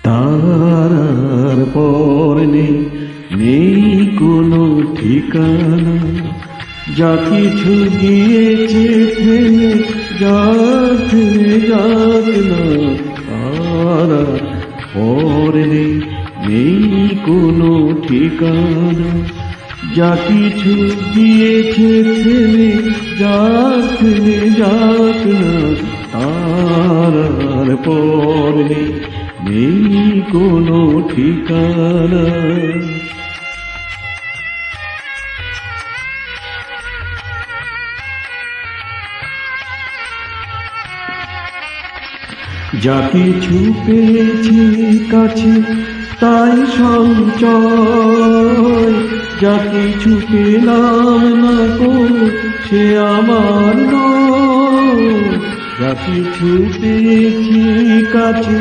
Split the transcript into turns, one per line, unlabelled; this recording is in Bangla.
তারার পর নেই কোনো ঠিকানা, যা কিছু গিয়েছে থেমে যাক না। তারার পর নেই কোনো ঠিকানা, যা কিছু গিয়েছে থেমে যাক না। তারার পর নেই কোনো ঠিকানা। যা কিছু পেয়েছি কাছে তাই সঞ্চয়, যা কিছু পেলাম না গো সে আমার নয়। যা কিছু পেয়েছি কাছে